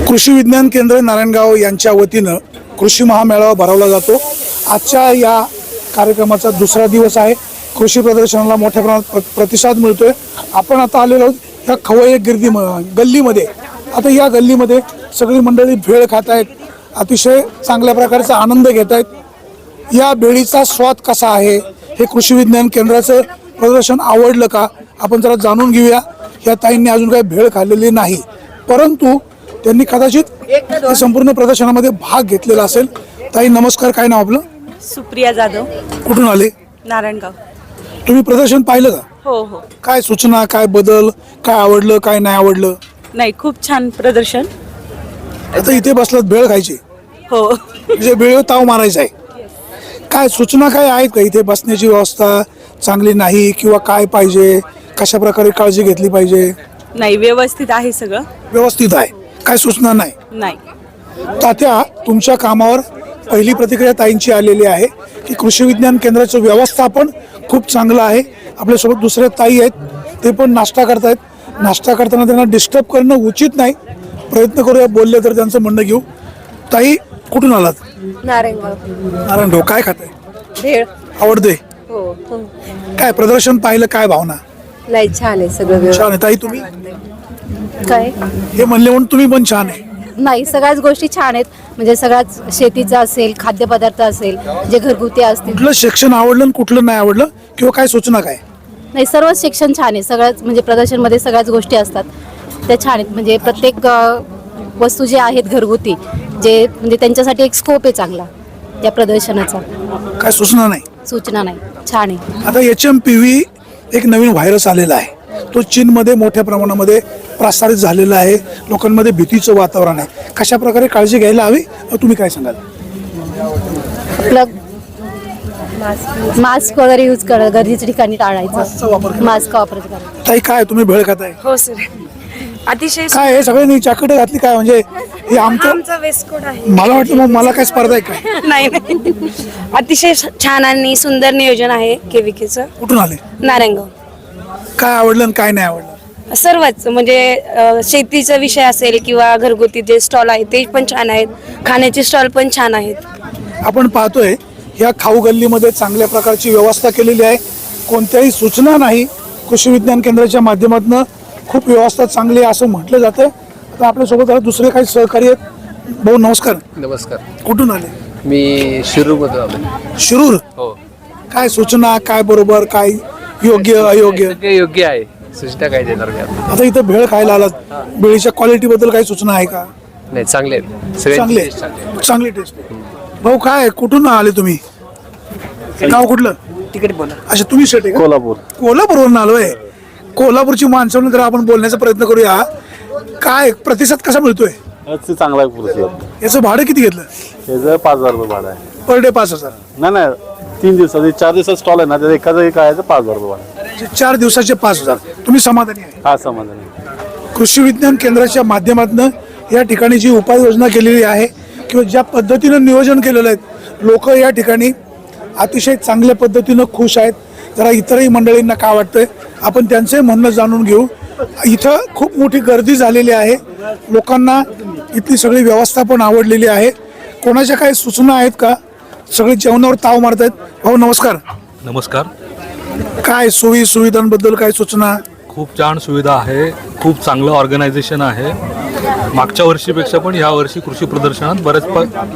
कृषी विज्ञान केंद्र नारायणगाव यांच्या वतीनं कृषी महामेळावा भरवला जातो। आजच्या या कार्यक्रमाचा दुसरा दिवस आहे। कृषी प्रदर्शनाला मोठ्या प्रमाणात प्रतिसाद मिळतोय। आपण आता आलेलो आहोत या खवय्ये गिरदी गल्लीमध्ये। आता या गल्लीमध्ये सगळी मंडळी भेळ खात आहेत, अतिशय चांगल्या प्रकारचा आनंद घेत आहेत। या भेळीचा स्वाद कसा आहे हे कृषी विज्ञान केंद्राचं प्रदर्शन आवडलं का आपण जरा जाणून घेऊया। या ताईंनी अजून काही भेळ खाल्लेली नाही, परंतु त्यांनी कदाचित संपूर्ण प्रदर्शनामध्ये भाग घेतलेला असेल। ताई नमस्कार, काय नाव आपलं? सुप्रिया जाधव, कुठून आले? नारायणगाव। तुम्ही प्रदर्शन पाहिलं का? हो हो। काय सूचना, काय बदल, काय आवडलं, काय नाही आवडलं? नाही, खूप छान प्रदर्शन। आता इथे बसलात भेळ खायची, हो म्हणजे भेळ ताव मारायचा आहे। काय सूचना काय आहेत का? इथे बसण्याची व्यवस्था चांगली नाही किंवा काय पाहिजे, कशा प्रकारे काळजी घेतली पाहिजे? नाही, व्यवस्थित आहे सगळं। व्यवस्थित आहे, काय सूचना नाही? नाही। तात्या, तुमच्या कामावर पहिली प्रतिक्रिया ताईंची आलेली आहे की कृषी विज्ञान केंद्राचं व्यवस्थापन खूप चांगलं आहे। आपल्यासोबत दुसरे ताई आहेत, ते पण नाश्ता करतायत। नाश्ता करताना त्यांना डिस्टर्ब करणं उचित नाही, प्रयत्न करूया बोलले तर त्यांचं म्हणणं घेऊ। ताई कुठून आलात? नारायणगाव। नारायणगाव, काय खाताय? भेळ। आवडते? हो। काय प्रदर्शन पाहिलं, काय भावना? नाही, छान आहे सगळं। छान आहे। ताई तुम्ही काय? हे म्हणले म्हणून तुम्ही पण छान आहे? नाही, सगळ्याच गोष्टी छान आहेत। म्हणजे सगळ्याच शेतीचं असेल, खाद्यपदार्थ असेल, जे घरगुती असतील। कुठलं सेक्शन आवडलं आणि कुठलं नाही आवडलं किंवा काय सूचना काय? नाही, सर्वच सेक्शन छान आहे। सगळ्याच म्हणजे प्रदर्शनमध्ये सगळ्याच गोष्टी असतात त्या छान आहेत। म्हणजे प्रत्येक वस्तू जे आहेत घरगुती, जे म्हणजे त्यांच्यासाठी एक स्कोप आहे चांगला त्या प्रदर्शनाचा। काय सूचना नाही? सूचना नाही, छान आहे। आता HMPV एक नवीन व्हायरस आलेला आहे, तो चीनमध्ये मोठ्या प्रमाणामध्ये प्रसारित झालेला आहे। लोकांमध्ये भीतीचं वातावरण आहे, कशा प्रकारे काळजी घ्यायला हवी तुम्ही काय सांगाल? मास्क वगैरे यूज करा, गर्दीच्या ठिकाणी मास्कचा वापर टाळायचं, करा. मास्क वापरायचं करा। ताई काय तुम्ही भेळ खाताय? हो सर, अतिशय काय हे सगळ्यांनी चाकट घातली काय? म्हणजे हे आमचा वेस्ट कोड आहे। मला वाटतं मग मला काय स्पर्धा आहे काय? नाही नाही, अतिशय छान आणि सुंदर नियोजन आहे केविकेचं। कुठून आले? नारायणगाव। काय आवडलं आणि काय नाही आवडलं? सर्वच म्हणजे शेतीचा विषय असेल किंवा घरगुती जे स्टॉल आहेत ते पण छान आहेत, खाण्याचे स्टॉल पण छान आहेत। आपण पाहतोय या खाऊ गल्लीमध्ये चांगल्या प्रकारची व्यवस्था केलेली आहे, कोणत्याही सूचना नाही। कृषी विज्ञान केंद्राच्या माध्यमातून खूप व्यवस्था चांगली आहे असं म्हटलं जातं। आता आपल्यासोबत दुसरे काही सहकारी आहेत। भाऊ नमस्कार। नमस्कार, कुठून आले? मी शिरूरमधून आलो। शिरूर, हो, काय सूचना, काय बरोबर, काय योग्य अयोग्य? सगळे योग्य आहे, सूचना काय देणार मी आता? आता इथं भेळ खायला आलात, भेळीच्या क्वालिटी बद्दल काही सूचना आहे का? नाही, चांगले आहेत चांगले, सगळे, चांगली टेस्ट। भाऊ काय, कुठून आले तुम्ही? गाव कुठलं? तिकडे बोला। अच्छा, तुम्ही शेट आहे का? कोल्हापूर. कोल्हापूरवरून आलोय। कोल्हापूरची माणसं जर आपण बोलण्याचा प्रयत्न करूया, काय प्रतिसाद कसा मिळतोय? चांगला आहे पुरुष। याचं भाडं किती घेतलं? याचं 5,000 रुपये भाडं आहे। Per day 5,000? नाही नाही, 3 दिवसाचे 4 दिवसाचा स्टॉल आहे ना, त्याचं एका जागी काय 5,000 रुपये भाडं आहे। 4 दिवसाचे 5,000। तुम्ही समाधानी आहे? हा, समाधान आहे। कृषी विज्ञान केंद्राच्या माध्यमातून या ठिकाणी जी उपाययोजना केलेली आहे किंवा ज्या पद्धतीनं नियोजन केलेलं आहे, लोक या ठिकाणी अतिशय चांगल्या पद्धतीनं खुश आहेत। जरा इतरही मंडळींना काय वाटतंय आपण त्यांचंही म्हणणं जाणून घेऊ। इथं खूप मोठी गर्दी झालेली आहे, लोकांना इथली सगळी व्यवस्था पण आवडलेली आहे। कोणाच्या काही सूचना आहेत का? सगळे जेवणावर ताव मारतायत। भाऊ नमस्कार। नमस्कार। काय सुविधांबद्दल काय सूचना? खूप छान सुविधा आहे, खूप चांगलं ऑर्गनायझेशन आहे। मागच्या वर्षीपेक्षा पण ह्या वर्षी कृषी प्रदर्शनात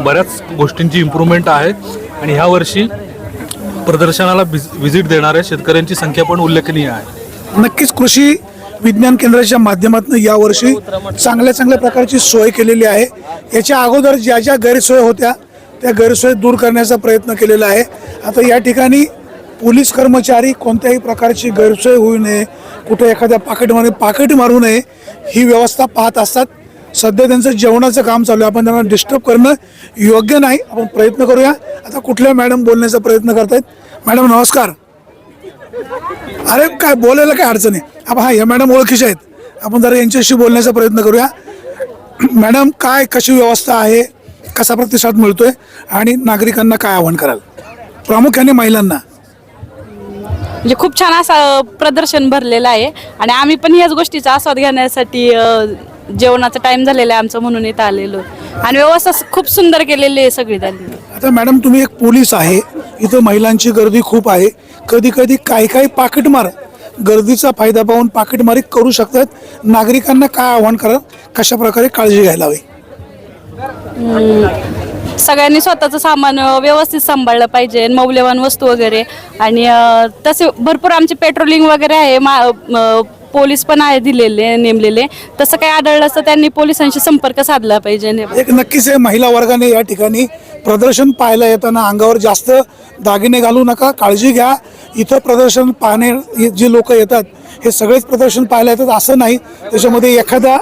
बऱ्याच गोष्टींची इम्प्रूव्हमेंट आहे आणि ह्या वर्षी प्रदर्शनाला व्हिजिट देणाऱ्या शेतकऱ्यांची संख्या पण उल्लेखनीय आहे। नक्कीच कृषी विज्ञान केंद्राच्या माध्यमातून यावर्षी चांगल्या प्रकारची सोय केलेली आहे। याच्या अगोदर ज्या ज्या गैरसोय होत्या त्या गैरसोय दूर करण्याचा प्रयत्न केलेला आहे। आता या ठिकाणी पोलीस कर्मचारी कोणत्याही प्रकारची गैरसोय होऊ नये, कुठे एखाद्या पाकिटमध्ये पाकिट मारू नये ही व्यवस्था पाहत असतात। सध्या त्यांचं जेवणाचं काम चालू आहे, आपण त्यांना डिस्टर्ब करणं योग्य नाही। आपण प्रयत्न करूया। आता कुठल्या मॅडम बोलण्याचा प्रयत्न करतायत? मॅडम नमस्कार। अरे काय बोलायला काय अडचण आहे? आपण हा, या मॅडम ओळखीच्या आहेत, आपण जरा यांच्याशी बोलण्याचा प्रयत्न करूया। मॅडम काय, कशी व्यवस्था आहे, कसा प्रतिसाद मिळतोय आणि नागरिकांना काय आवाहन कराल, प्रामुख्याने महिलांना? म्हणजे खूप छान असं प्रदर्शन भरलेलं आहे आणि आम्ही पण ह्याच गोष्टीचा आस्वाद घेण्यासाठी जेवणाचा टाइम झालेला आहे आमचं म्हणून इथं आलेलो आणि व्यवस्था खूप सुंदर केलेली आहे सगळी झाली. आता मॅडम तुम्ही एक पोलीस आहे, इथं महिलांची गर्दी खूप आहे, कधी कधी काही पाकिटमार गर्दीचा फायदा पाहून पाकिटमारी करू शकतात. नागरिकांना काय आव्हान करा, कशा प्रकारे काळजी घ्यायला हवी? सगळ्यांनी स्वतःचं सामान व्यवस्थित सांभाळलं पाहिजे, मौल्यवान वस्तू वगैरे. आणि तसे भरपूर आमचे पेट्रोलिंग वगैरे आहे, पोलीस पण आहे दिलेले नेमलेले. तसं काही आढळलं तर त्यांनी पोलिसांशी संपर्क साधला पाहिजे. एक नक्कीच आहे, महिला वर्गाने या ठिकाणी प्रदर्शन पाहायला येताना अंगावर जास्त दागिने घालू नका, काळजी घ्या. इथं प्रदर्शन पाहणे जे लोक येतात हे सगळेच प्रदर्शन पाहायला येतात असं नाही, त्याच्यामध्ये एखादा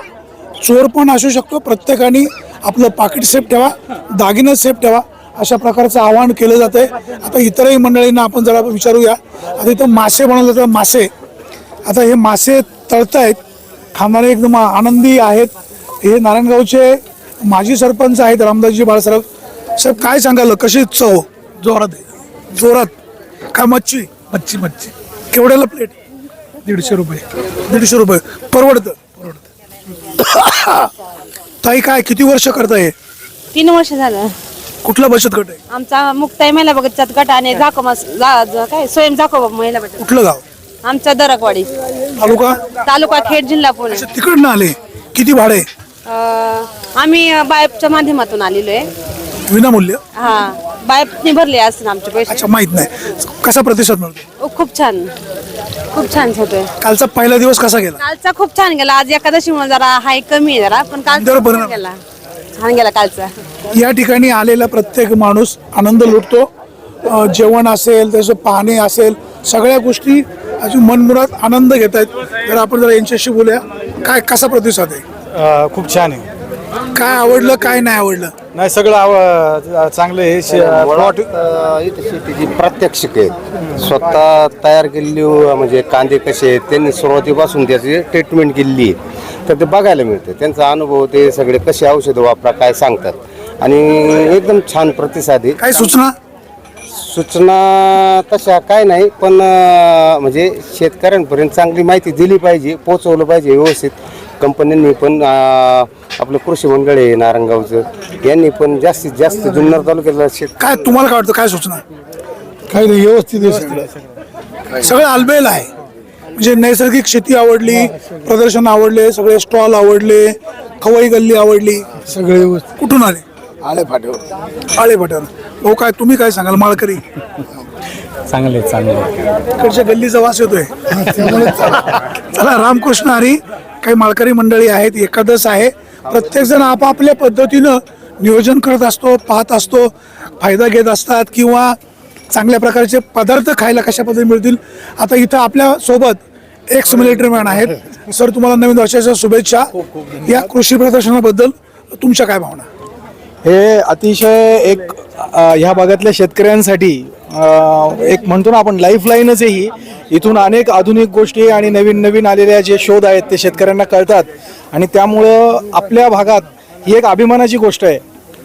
चोर पण असू शकतो. प्रत्येकाने आपलं पाकिट सेफ ठेवा, दागिने सेफ ठेवा, अशा प्रकारचं आवाहन केलं जातं आहे. आता इतरही मंडळींना आपण जरा विचारूया. आता इथं मासे बनवले जातात, मासे. आता हे मासे तळतायत, खाणारे एकदम आनंदी आहेत. हे नारायणगावचे माजी सरपंच आहेत रामदासजी बाळसराव साहेब. काय सांगाल, कशी चव? जोरात आहे, जोरात. काय मच्छी? मच्छी मच्छी केवढ्याला प्लेट? 150 रुपये. 150 रुपये परवडतं. ताई काय किती वर्ष करताय? 3 वर्ष झालं. कुठला बचत गट आहे? आमचा मुक्ताई महिला बचत गट आणि काय स्वयं जाकोबा महिला बचत. कुठलं गाव? आमचा दरकवाडी, तालुका खेड, जिल्हा पुणे. अच्छा, तिकडनं आले. किती भाडे? आम्ही बायपच्या माध्यमातून आलेलो आहे. विनामूल्य? हा, बायपने भरले असतील आमचे पैसे. अच्छा, माहित नाही. कसा प्रतिसाद मिळतो? खूप छान, खूप छान होतोय. कालचा पहिला दिवस कसा गेला? कालचा खूप छान गेला. आज एकादशी म्हणून जरा हाय कमी आहे जरा, पण काल जरा बरं. गेला, छान गेला कालचा. या ठिकाणी आलेला प्रत्येक माणूस आनंद लुटतो. जेवण असेल, त्याचं पाणी असेल, सगळ्या गोष्टी अजून मनमुराद आनंद घेत आहेत. तर आपण जरा यांच्याशी बोलूया. काय कसा प्रतिसाद आहे? खूप छान आहे. काय आवडलं, काय नाही आवडलं? नाही, सगळं चांगलं आहे. प्लॉट इथे शेतीची प्रात्यक्षिक आहे, स्वतः तयार केलेली. म्हणजे कांदे कसे आहेत त्यांनी सुरुवातीपासून त्याची ट्रीटमेंट केलेली आहे, तर ते बघायला मिळतं. त्यांचा अनुभव, ते सगळे कसे औषधं वापरा काय सांगतात आणि एकदम छान प्रतिसाद आहे. काय सूचना तशा काय नाही, पण म्हणजे शेतकऱ्यांपर्यंत चांगली माहिती दिली पाहिजे, पोचवलं पाहिजे व्यवस्थित. कंपन्यांनी पण आपलं कृषी मंडळ आहे नारायणगावचं, यांनी पण जास्तीत जास्त जुन्नर तालुक्यातला काय तुम्हाला काय वाटतं? काय सूचना? काही नाही, व्यवस्थित आहे सगळं आलबेल आहे. म्हणजे नैसर्गिक शेती आवडली, प्रदर्शन आवडले, सगळे स्टॉल आवडले, खवई गल्ली आवडली, सगळे. कुठून आले? आळे फाट्यावर. भाऊ काय तुम्ही काय सांगाल? माळकरी चांगले इकडच्या गल्लीचा वास येतोय. चला, रामकृष्ण हरी. काही माळकरी मंडळी आहेत, एकादश आहे. प्रत्येक जण आपापल्या पद्धतीनं नियोजन करत असतो, पाहत असतो, फायदा घेत असतात किंवा चांगल्या प्रकारचे पदार्थ खायला कशा पद्धतीने मिळतील. आता इथं आपल्या सोबत एक्स मिलिटरी मॅन आहेत. सर, तुम्हाला नवीन वर्षाच्या शुभेच्छा. या कृषी प्रदर्शनाबद्दल तुमच्या काय भावना? हे अतिशय एक ह्या भागातल्या शेतकऱ्यांसाठी एक म्हणतो ना आपण लाईफलाईनच आहे ही. इथून अनेक आधुनिक गोष्टी आणि नवीन नवीन आलेल्या जे शोध आहेत ते शेतकऱ्यांना कळतात आणि त्यामुळं आपल्या भागात ही एक अभिमानाची गोष्ट आहे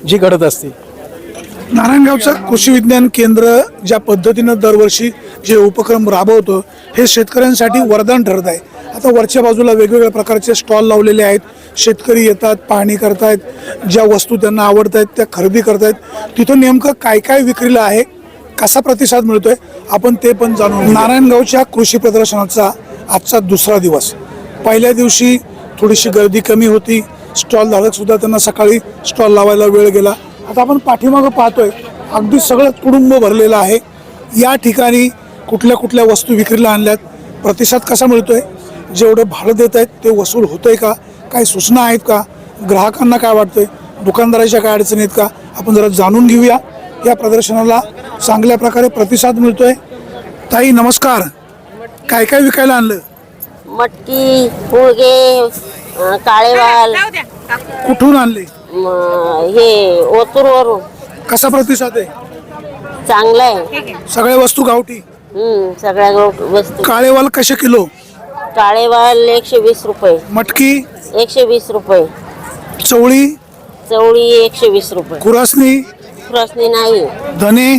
जी घडत असते. नारायणगावचं कृषी विज्ञान केंद्र ज्या पद्धतीनं दरवर्षी जे उपक्रम राबवतं हे शेतकऱ्यांसाठी वरदान ठरत आहे. आता वरच्या बाजूला वेगवेगळ्या प्रकारचे स्टॉल लावलेले आहेत. शेतकरी येतात, पाहणी करतायत, ज्या वस्तू त्यांना आवडत आहेत त्या खरेदी करतायत. तिथं नेमकं काय काय विक्रीला आहे, कसा प्रतिसाद मिळतोय, आपण ते पण जाणून. नारायणगावच्या कृषी प्रदर्शनाचा आजचा दुसरा दिवस. पहिल्या दिवशी थोडीशी गर्दी कमी होती, स्टॉल धारक सुद्धा त्यांना सकाळी स्टॉल लावायला वेळ गेला. आता आपण पाठीमागं पाहतोय, अगदी सगळं कुटुंब भरलेलं आहे. या ठिकाणी कुठल्या कुठल्या वस्तू विक्रीला आणल्यात, प्रतिसाद कसा मिळतोय, जेवढं भाडं देत आहेत ते वसूल होतंय का, काही सूचना आहेत का, ग्राहकांना काय वाटतंय, दुकानदाराच्या काय अडचणी आहेत का, आपण जरा जाणून घेऊया. या प्रदर्शनाला चांगल्या प्रकारे प्रतिसाद मिळतोय. ताई नमस्कार, काय काय विकायला आणलं? मटकी, मुळगे, काळेवाल. कुठून आणले? हे ओतूरवरून. कसा प्रतिसाद आहे? चांगला आहे. सगळ्या वस्तू गावठी? सगळ्या वस्तू. काळेवाल कसे किलो? काळेवाल 120 रुपये. मटकी 120 रुपये. चवळी? चवळी 120 रुपये. खुरासनी? खुरासनी नाही. धने?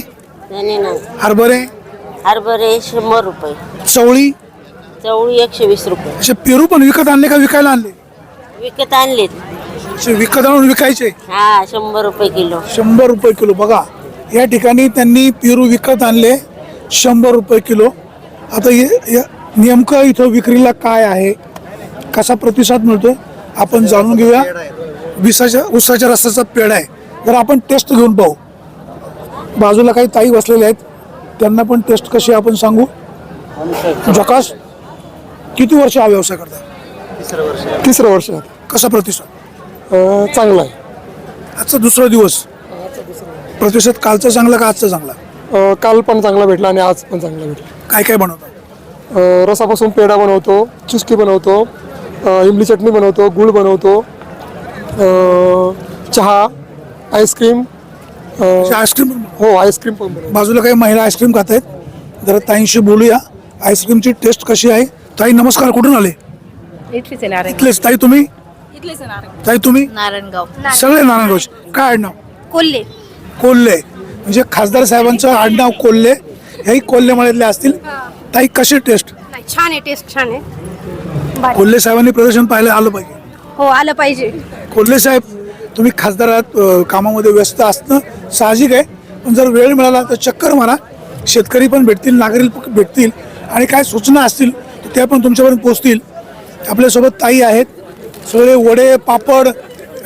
धने नाही. हरभरे? हरभरे 100 रुपये. चवळी? चवळी 120 रुपये. असे पेरू पण विकत आणले का विकायला आणले? विकत आणलेत. असे विकत आणून विकायचे हा 100 रुपये किलो. 100 रुपये किलो. बघा या ठिकाणी त्यांनी पेरू विकत आणले 100 रुपये किलो. आता नेमकं इथं विक्रीला काय आहे, कसा प्रतिसाद मिळतोय आपण जाणून घेऊया. उसाच्या रसाचा पेढा आहे, जर आपण टेस्ट घेऊन पाहू. बाजूला काही ताई बसलेले आहेत, त्यांना पण टेस्ट कशी आपण सांगू. जकास किती वर्ष हा व्यवसाय करता? तिसरं वर्ष कसा प्रतिसाद? चांगला आहे. आजचा दुसरा दिवस, प्रतिसाद कालचा चांगला का आजचा चांगला? काल पण चांगला भेटला आणि आज पण चांगला भेटला. काय काय बनवतात? रसापासून पेढा बनवतो, चिस्की बनवतो, इमली चटणी बनवतो, गुळ बनवतो, चहा, आईस्क्रीम. आईस्क्रीम. हो, आईस्क्रीम पण बनवतो. बाजूला काही महिला आईस्क्रीम खात आहेत, जरा ताईंशी बोलूया. आईस्क्रीमची टेस्ट कशी आहे? ताई नमस्कार, कुठून आले? इथलेच. ताई तुम्ही? ताई तुम्ही? नारायणगाव. सगळे नारायणगावचे. काय आडनाव? कोल्हे. कोल्हे, म्हणजे खासदार साहेबांचं आडनाव कोल्हे, हेही कोल्हेमाळ्यातले असतील. ताई कशी टेस्ट? छान आहे, टेस्ट छान आहे. कोल्हे साहेबांनी प्रदर्शन पाहायला आलं पाहिजे. हो, आलं पाहिजे. कोल्हे साहेब, तुम्ही खासदारात कामामध्ये व्यस्त असणं साहजिक आहे, पण जर वेळ मिळाला तर चक्कर मारा. शेतकरी पण भेटतील, नागरिक भेटतील, आणि काय सूचना असतील तर त्या पण तुमच्यापर्यंत पोहोचतील. आपल्यासोबत ताई आहेत, सगळे वडे, पापड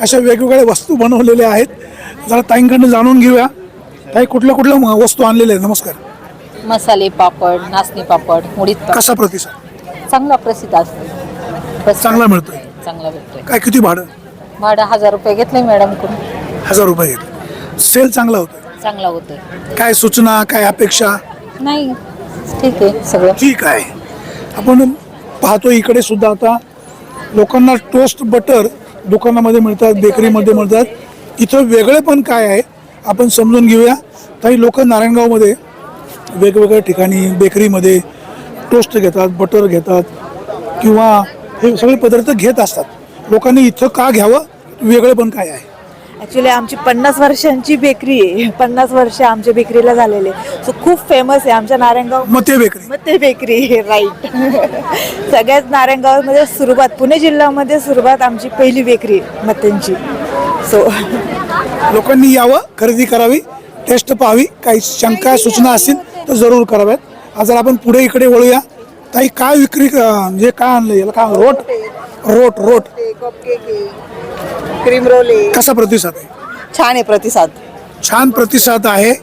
अशा वेगवेगळ्या वस्तू बनवलेल्या आहेत. जरा ताईंकडनं जाणून घेऊया. ताई कुठल्या कुठल्या वस्तू आणलेल्या आहेत? नमस्कार. मसाले पापड, नाचणी पापड, उडीद पापड. कसा प्रतिसाद? चांगला प्रसिद्ध असतो. चांगला मिळतोय. चांगला भेटतोय. काय किती भाडं? भाडं 1000 रुपये घेतलंय मॅडम कडून. 1000 रुपये घेतले. सेल चांगला होतोय. चांगला होतोय. काय सूचना, काय अपेक्षा? नाही, ठीक आहे सगळं. ठीक आहे. आपण पाहतो इकडे सुद्धा आता लोकांना टोस्ट बटर दुकानामध्ये मिळतात, बेकरीमध्ये मिळतात. इथं वेगळे पण काय आहे आपण समजून घेऊया. काही लोक नारायणगावमध्ये वेगवेगळ्या ठिकाणी बेकरीमध्ये टोस्ट घेतात, बटर घेतात, किंवा हे सगळे पदार्थ घेत असतात. लोकांनी इथं का घ्यावं, वेगळे पण काय आहे? ॲक्च्युली आमची 50 वर्षांची बेकरी आहे. 50 वर्ष आमच्या बेकरीला झालेले, सो खूप फेमस आहे आमच्या नारायणगाव. मते बेकरी. मते बेकरी, राईट. सगळ्याच नारायणगावमध्ये सुरुवात, पुणे जिल्ह्यामध्ये सुरुवात आमची पहिली बेकरी मत्यांची. सो लोकांनी यावं, खरेदी करावी, टेस्ट पाहावी. काही शंका सूचना असतील तर जरूर कराव्यात. आज जर आपण पुढे इकडे वळूया. ताई काय विक्री, म्हणजे काय आणलं याला? काय रोट क्रीम रोल आहे. कसा प्रतिसाद आहे? छान आहे प्रतिसाद. छान प्रतिसाद आहे.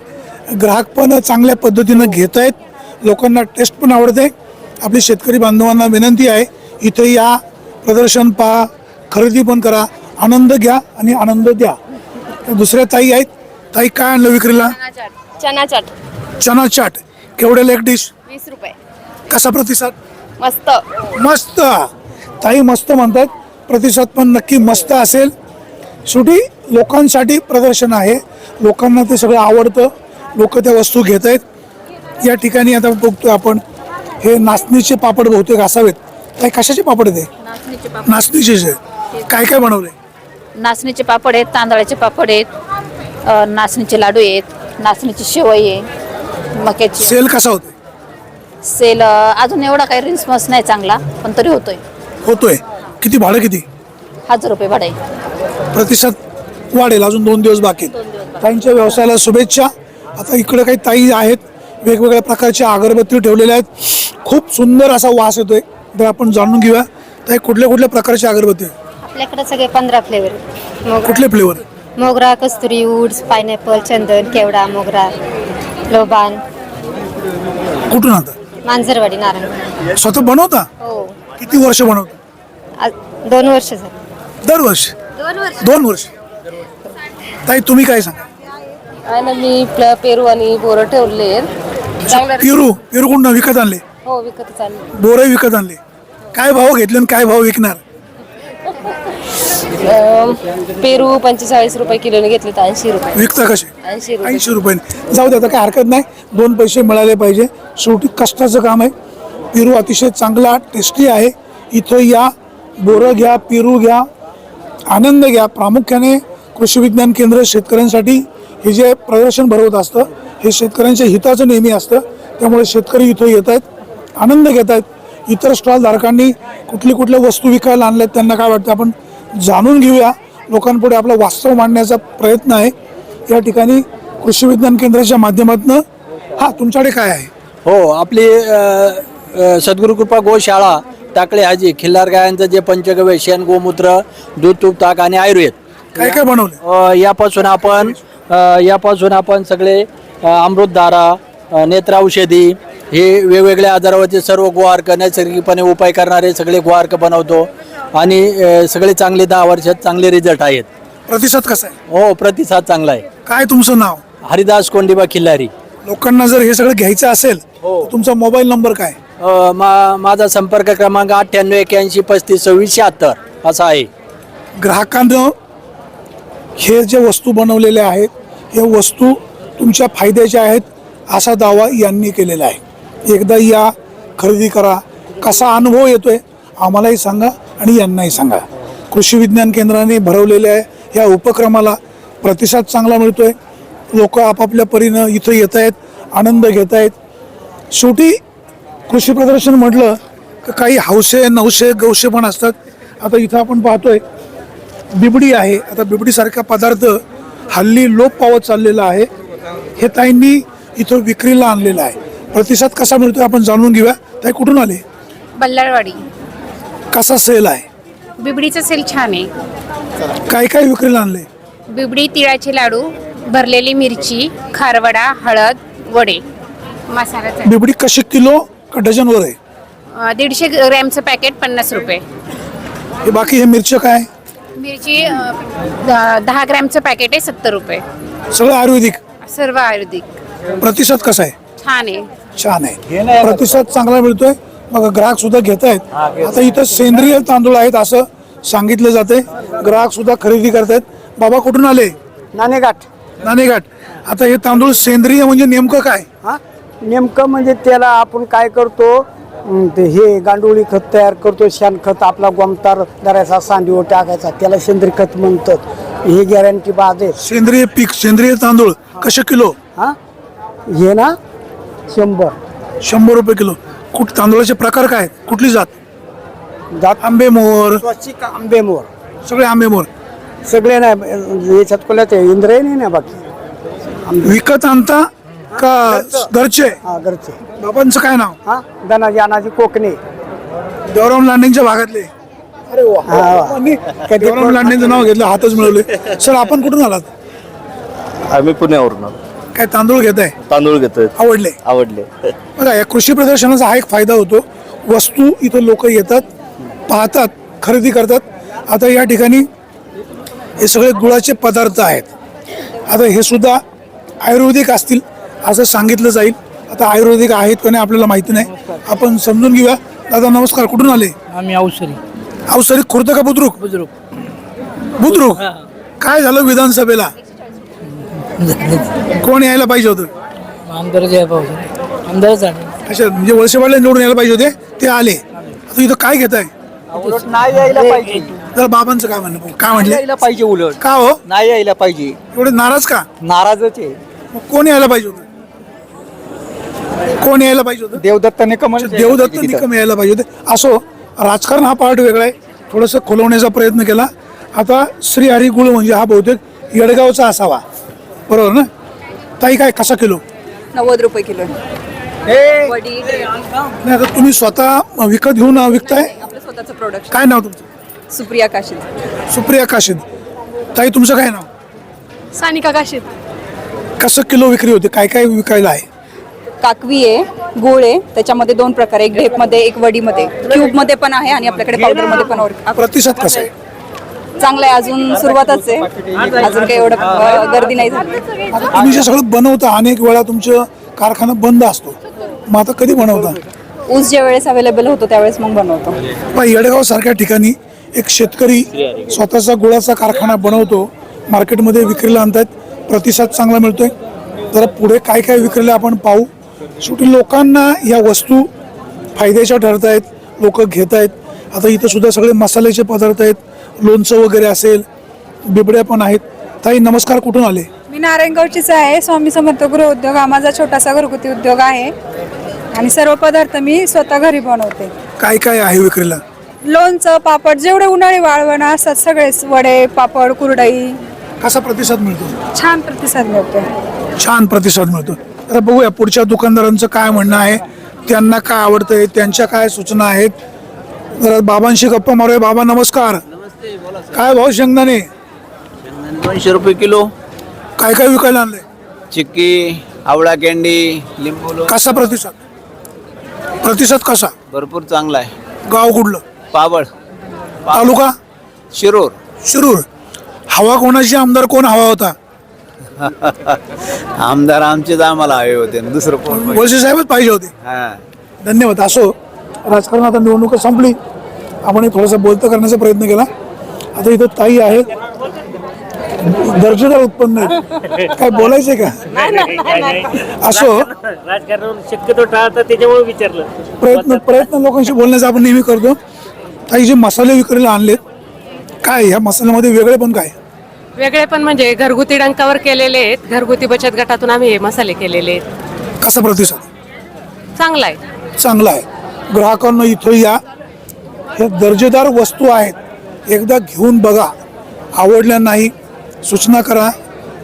ग्राहक पण चांगल्या पद्धतीनं घेत आहेत, लोकांना टेस्ट पण आवडते. आपली शेतकरी बांधवांना विनंती आहे, इथे या, प्रदर्शन पहा, खरेदी पण करा, आनंद घ्या आणि आनंद द्या. दुसऱ्या ताई आहेत. ताई काय आणलं विक्रीला? चना चाट. चना चाट. केवढ्याला एक डिश? 20 रुपये. कसा प्रतिसाद? मस्त. मस्त. ताई मस्त म्हणतात, प्रतिसाद पण नक्की मस्त असेल. शेवटी लोकांसाठी प्रदर्शन आहे, लोकांना ते सगळं आवडतं, लोक त्या वस्तू घेत आहेत. या ठिकाणी आता बघतोय आपण हे नाचणीचे पापड बहुतेक असावेत. काय कशाचे पापड आहेत? नाचणीचे. काय काय बनवले? नाचणीचे पापड आहेत, तांदळाचे पापड आहेत, नाचणीचे लाडू आहेत, नाचणीची शेवई आहे, मक्याची. सेल कसा होतोय? सेल अजून एवढा काही रिस्पॉन्स नाही चांगला, पण तरी होतोय. किती भाडं किती? 1000 रुपये भाडं आहे. प्रतिसाद वाढेल, अजून 2 दिवस बाकी. ताईंच्या व्यवसायाला शुभेच्छा. आता इकडे काही ताई आहेत, वेगवेगळ्या प्रकारच्या अगरबत्ती ठेवलेल्या आहेत. खूप सुंदर असा वास येतोय, तर आपण जाणून घेऊया. ताई कुठल्या कुठल्या प्रकारच्या अगरबत्ती? आपल्याकडे सगळे 15 फ्लेवर. कुठले फ्लेवर? मोगरा, कस्तुरी, वुड्स, पायनॅपल, चंदन, केवडा, मोगरा, लोबान. कुठून आता? मांजरवाडी, नारायण. स्वतः बनवता? हो. किती वर्ष बनवता? 2 वर्ष झाली. दरवर्षी? 2 वर्ष. ताई तुम्ही काय सांगा? आहे ना, मी पेरू आणि बोरं ठेवले. पेरू कुठून विकत आणले? हो, विकत चालले. बोरं विकत आणले. काय भाव घेतले आणि काय भाव विकणार? पेरू 45 रुपये किलोने घेतले तर 80 रुपये. विकता कसे? 80 रुपये. 80 रुपये. जाऊ दे, आता काय हरकत नाही, 2 पैसे मिळाले पाहिजे. शेवटी कष्टाचं काम आहे. पेरू अतिशय चांगला, टेस्टी आहे. इथं या, बोरं घ्या, पेरू घ्या, आनंद घ्या. प्रामुख्याने कृषी विज्ञान केंद्र शेतकऱ्यांसाठी हे जे प्रदर्शन भरवत असतं, हे शेतकऱ्यांच्या हिताचं नेहमी असतं. त्यामुळे शेतकरी इथं येत आहेत, आनंद घेत आहेत. इतर स्टॉल धारकांनी कुठल्या वस्तू विकायला आणल्यात, त्यांना काय वाटतं आपण जाणून घेऊया, लोकांपुढे आपलं वास्तव मांडण्याचा प्रयत्न आहे या ठिकाणी कृषी विज्ञान केंद्राच्या माध्यमातून. हा, तुमच्याकडे काय आहे? हो, आपली सद्गुरुकृपा गोशाळा टाकळे हाजी खिल्लार गायांचं जे पंचगव्य शेण गोमूत्र दूध तूप ताक आणि आयुर्वेद काय काय बनवलं? यापासून आपण सगळे अमृतधारा नेत्र औषधी हे वेगवेगळ्या आजारावरचे सर्व गोहार्क नैसर्गिकपणे उपाय करणारे सगळे गोहार्क बनवतो आणि सगळे चांगले 10 वर्षात चांगले रिझल्ट आहेत. प्रतिसाद कसा आहे? हो, प्रतिसाद चांगला आहे. काय तुमचं नाव? हरिदास कोंडिबा खिल्लारी. लोकांना जर हे सगळं घ्यायचं असेल तर तुमचा मोबाईल नंबर काय? माझा संपर्क क्रमांक 9881352676 असा आहे. ग्राहकांना हे जे वस्तू बनवलेल्या आहेत हे वस्तू तुमच्या फायद्याच्या आहेत असा दावा यांनी केलेला आहे. एकदा या, खरेदी करा. कसा अनुभव येतोय आम्हालाही सांगा आणि यांनाही सांगा. कृषी विज्ञान केंद्राने भरवलेल्या या उपक्रमाला प्रतिसाद चांगला मिळतोय. लोक आपापल्या परीनं इथं येत आहेत, आनंद घेत आहेत. शेवटी कृषी प्रदर्शन म्हटलं तर काही हौसे नवसे गवसे पण असतात. आता इथं आपण पाहतोय बिबडी आहे. आता बिबडीसारखा पदार्थ हल्ली लोप पावत चाललेला आहे. हे ताईंनी इथं विक्रीला आणलेलं आहे. प्रतिसाद कसा मिळतोय आपण जाणून घेऊया. ताई कुठून आले? बल्लाळवाडी. कसा सेल आहे? बिबडीचं सेल छान आहे. काय काय विक्रीला आणले? बिबडी तिळाचे लाडू, भरलेली मिरची, खारवडा, हळद, वडे, मसाला. बिबडी कशी किलो का डझनवर आहे? 150 ग्रॅमचं पॅकेट 50 रुपये. हे बाकी हे मिरच्या काय? मिरची 10 ग्रॅमचं पॅकेट आहे 70 रुपये. सगळं आयुर्वेदिक. सर्व आयुर्वेदिक. प्रतिसाद कसा आहे? छान आहे. छान आहे. प्रतिसाद चांगला मिळतोय. मग ग्राहक सुद्धा घेत आहेत. आता इथं सेंद्रिय तांदूळ आहेत असं सांगितलं जाते. ग्राहक सुद्धा खरेदी करतायत. बाबा कुठून आले? नाणेघाट. नाणेघाट. आता हे तांदूळ सेंद्रिय म्हणजे नेमकं काय? नेमकं म्हणजे त्याला आपण काय करतो, ते हे गांडुळी खत तयार करतो, शेणखत आपला गोमतार दरायचा, सांडीवर टाकायचा, त्याला सेंद्रिय खत म्हणतात. हे गॅरंटी बाद आहे. सेंद्रिय पीक, सेंद्रिय तांदूळ कसे किलो? हे ना 100 रुपये किलो. तांदूळाचे प्रकार काय? कुठली जात? आंबेमोहर, आंबेमोहर, सगळे आंबेमोहर. सगळे नाही याच्यात कोल्याचे इंद्रायणी नाही. बाकी विकत आणता का घरचे? घरचे. बाबांचं काय नाव? धनाजी अनाजी कोकणे, देवराम लांडेंच्या भागातले. अरे वा, देवराम लांडेंचं नाव घेतलं, हातच मिळवले. सर आपण कुठून आलात? आम्ही पुण्यावरून आलो. काय तांदूळ घेताय? तांदूळ घेतोय. आवडले. बघा, या कृषी प्रदर्शनाचा हा एक फायदा होतो. वस्तू इथं लोक येतात, पाहतात, खरेदी करतात. आता या ठिकाणी हे सगळे गुळाचे पदार्थ आहेत. आता हे सुद्धा आयुर्वेदिक असतील असं सांगितलं जाईल. आता आयुर्वेदिक आहेत का नाही आपल्याला माहिती नाही. आपण समजून घेऊया. दादा नमस्कार, कुठून आले? आम्ही अवसरी. अवसरी खुर्द का बुद्रुक? बुद्रुक. काय झालं विधानसभेला? कोण यायला पाहिजे होतं? अच्छा, म्हणजे वळसे पाटील निवडून यायला पाहिजे होते, ते आले. आता इथं काय घेताय? नाही यायला पाहिजे. तर बाबांचं काय म्हणणं? काय म्हटलं? यायला पाहिजे. उलट का हो? नाही यायला पाहिजे. एवढे नाराज का? नाराजच आहे. मग कोण यायला पाहिजे होतं? कोण यायला पाहिजे होतं? देवदत्त निकम. देवदत्त निकम यायला पाहिजे होते. असो, राजकारण हा पार्ट वेगळा आहे. थोडंसं खोलवण्याचा प्रयत्न केला. आता श्री हरी गुळ म्हणजे हा बहुतेक येडगावचा असावा, बरोबर ना? ताई काय कसा किलो? 90 रुपये किलो. नाही, आता तुम्ही स्वतः विकत घेऊन विकताय? आपलं स्वतःचं प्रोडक्ट. काय नाव तुमचं? सुप्रिया काशीद. सुप्रिया काशीद. ताई तुमचं काय नाव? सानिका काशीद. कसं किलो विक्री होते? काय काय विकायला आहे? काकवी आहे, गुळ आहे, त्याच्यामध्ये 2 प्रकार, एक ढेपमध्ये एक वडीमध्ये, क्यूबमध्ये पण आहे आणि आपल्याकडे पावडरमध्ये पण. प्रतिसाद कसा आहे? चांगलं आहे. अजून सुरुवातच आहे. अजून काही एवढं गर्दी नाही झाली. आता तुम्ही जे सगळं बनवता, अनेक वेळा तुमचं कारखाना बंद असतो, मग आता कधी बनवता? ऊस ज्या वेळेस अवेलेबल होतो त्यावेळेस मग बनवतो. येडगाव सारख्या ठिकाणी एक शेतकरी स्वतःचा गुळाचा कारखाना बनवतो, मार्केटमध्ये विक्रीला आणतात, प्रतिसाद चांगला मिळतोय. जरा पुढे काय काय विक्रीला आपण पाहू. शेवटी लोकांना या वस्तू फायद्याच्या ठरत आहेत, लोक घेत आहेत. आता इथं सुद्धा सगळे मसाल्याचे पदार्थ आहेत, लोणचं वगैरे असेल, बिबड्या पण आहेत. ताई नमस्कार, कुठून आले? मी नारायणगावचीच आहे. स्वामी समर्थ गृह उद्योग हा माझा छोटासा घरगुती उद्योग आहे आणि सर्व पदार्थ मी स्वतः घरी बनवते. काय काय आहे विक्रीला? लोणचं पापड जेवढे उन्हाळी वाळवण असतात सगळेच वडे पापड कुरडई कसा प्रतिसाद मिळतो? छान प्रतिसाद मिळतो. छान प्रतिसाद मिळतो. तर बघूया पुढच्या दुकानदारांचं काय म्हणणं आहे, त्यांना काय आवडतंय, त्यांच्या काय सूचना आहेत. जरा बाबांशी गप्पा मारूया. बाबा नमस्कार. काय भाव शेंगदाणे? 200 रुपये किलो. काय काय विकायला आणलंय? चिक्की, आवळा कॅन्डी, लिंबू. कसा प्रतिसाद? प्रतिसाद कसा? भरपूर चांगला आहे. गाव कुठलं? पाबळ, तालुका शिरूर. शिरूर. हवा कोणाची? आमदार कोण हवा होता? आमदार आमचेच आम्हाला हवे होते, दुसरं कोण पाहिजे? वळसे साहेबच पाहिजे होते. हा. धन्यवाद. असो, राजकारण आता निवडणूक संपली, आपण थोडंसं बोलतं करण्याचा प्रयत्न केला. आता इथं ताई आहेत, दर्जेदार उत्पन्न आहे. काय बोलायचंय का? असो, राजकारण शक्यतो टाळतात त्याच्यामुळे विचारलं. प्रयत्न लोकांशी बोलण्याचा आपण नेहमी करतो. ताई जे मसाले विक्रीला आणलेत, काय ह्या मसाल्यामध्ये वेगळे पण काय? वेगळे पण म्हणजे घरगुती डंकावर केलेले आहेत. घरगुती बचत गटातून आम्ही हे मसाले केलेले आहेत. कसा प्रतिसाद? चांगला आहे. चांगला आहे. ग्राहकांना इथं या, हे दर्जेदार वस्तू आहेत, एकदा घेऊन बघा. आवडल्या नाही सूचना करा,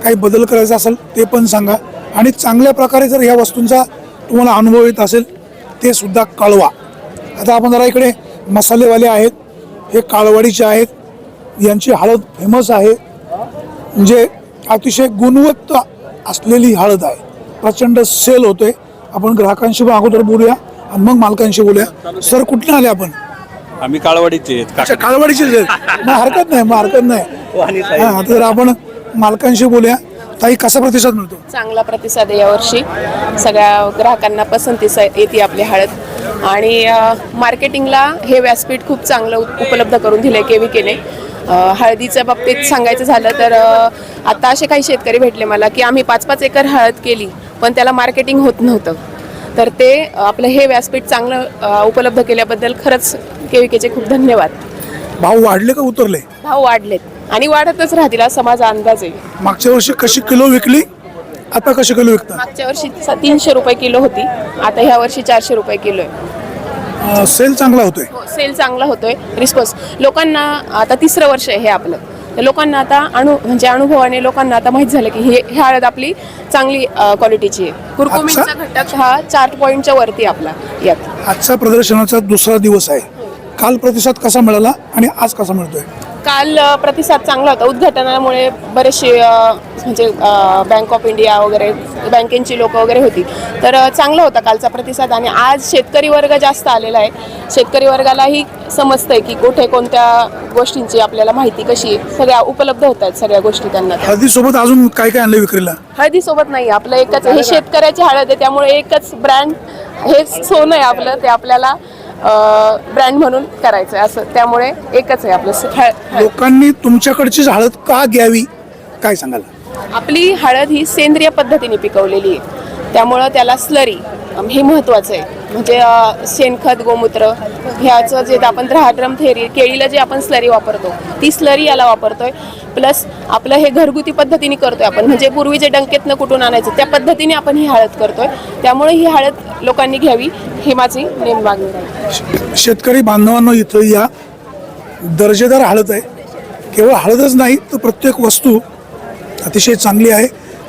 काही बदल करायचा असेल ते पण सांगा. आणि चांगल्या प्रकारे जर ह्या वस्तूंचा तुम्हाला अनुभव येत असेल ते सुद्धा कळवा. आता आपण जरा इकडे मसालेवाले आहेत, हे काळवाडीचे आहेत. यांची हळद फेमस आहे, म्हणजे अतिशय गुणवत्ता असलेली हळद आहे. प्रचंड सेल होतोय. आपण ग्राहकांशी पण अगोदर बोलूया आणि मग मालकांशी बोलूया. सर कुठले आले आपण? आम्ही काळवाडीचे. अच्छा, काळवाडीचे हरकत नाही, मग हरकत नाही. हा, तर आपण मालकांशी बोलूया. ताई कसा प्रतिसाद मिळतो? चांगला प्रतिसाद आहे यावर्षी. सगळ्या ग्राहकांना पसंतीस येते आपली हळद. आणि मार्केटिंगला हे व्यासपीठ खूप चांगलं उपलब्ध करून दिलं केविकेने. हळदीच्या बाबतीत सांगायचं झालं तर आता असे काही शेतकरी भेटले मला की आम्ही 5-5 एकर हळद केली पण त्याला मार्केटिंग होत नव्हतं. तर ते आपलं हे व्यासपीठ चांगलं उपलब्ध केल्याबद्दल खरंच केविकेचे खूप धन्यवाद. भाव वाढले का उतरले? भाव वाढलेत आणि वाढतच राहतील असा माझा अंदाज आहे. मागच्या वर्षी कशी किलो विकली, आता कशी किलो विकता? मागच्या वर्षी 300 रुपये किलो होती, आता ह्या वर्षी 400 रुपये किलो आहे. सेल चांगला होतोय. सेल चांगला होतोय. रिस्पॉन्स लोकांना आता 3रं वर्ष आहे हे आपलं. तर लोकांना आता अनुभवाने लोकांना आता माहीत झालं की ही हळद आपली चांगली क्वालिटीची आहे. कुरकुमीचा घटक हा 4 पॉईंटच्या वरती आपला यात. आजचा प्रदर्शनाचा दुसरा दिवस आहे. काल प्रतिसाद कसा मिळाला आणि आज कसा मिळतोय? काल प्रतिसाद चांगला होता. उद्घाटनामुळे बरेचसे म्हणजे बँक ऑफ इंडिया वगैरे बँकेची लोक वगैरे होती, तर चांगला होता कालचा प्रतिसाद. आणि आज शेतकरी वर्ग जास्त आलेला आहे. शेतकरी वर्गालाही समजतंय की कुठे कोणत्या गोष्टींची आपल्याला माहिती कशी आहे, सगळ्या उपलब्ध होत आहेत सगळ्या गोष्टी त्यांना. हळदीसोबत अजून काय काय आणलं विक्रीला? हळदीसोबत नाही, आपलं एकच हे शेतकऱ्याची हळद आहे त्यामुळे एकच ब्रँड हे सोनं आहे आपलं, ते आपल्याला ब्रँड म्हणून करायचं आहे असं. त्यामुळे एकच आहे आपलं. लोकांनी तुमच्याकडचीच हळद का घ्यावी काय सांगाल? आपली हळद ही सेंद्रिय पद्धतीने पिकवलेली आहे, त्यामुळं त्याला स्लरी हे महत्त्वाचं आहे. म्हणजे शेणखत गोमूत्र ह्याचं जे आपण 10 ड्रम केळीला जे आपण स्लरी वापरतो ती स्लरी याला वापरतोय. प्लस आपलं हे घरगुती पद्धतीने करतोय आपण, म्हणजे पूर्वी जे डंकेतनं कुठून आणायचं त्या पद्धतीने आपण ही हळद करतोय. त्यामुळे ही हळद लोकांनी घ्यावी ही माझी नेम मागणी आहे. शेतकरी बांधवांनो इथं या, दर्जेदार हळद आहे. केवळ हळदच नाही तर प्रत्येक वस्तू अतिशय चांगली आहे.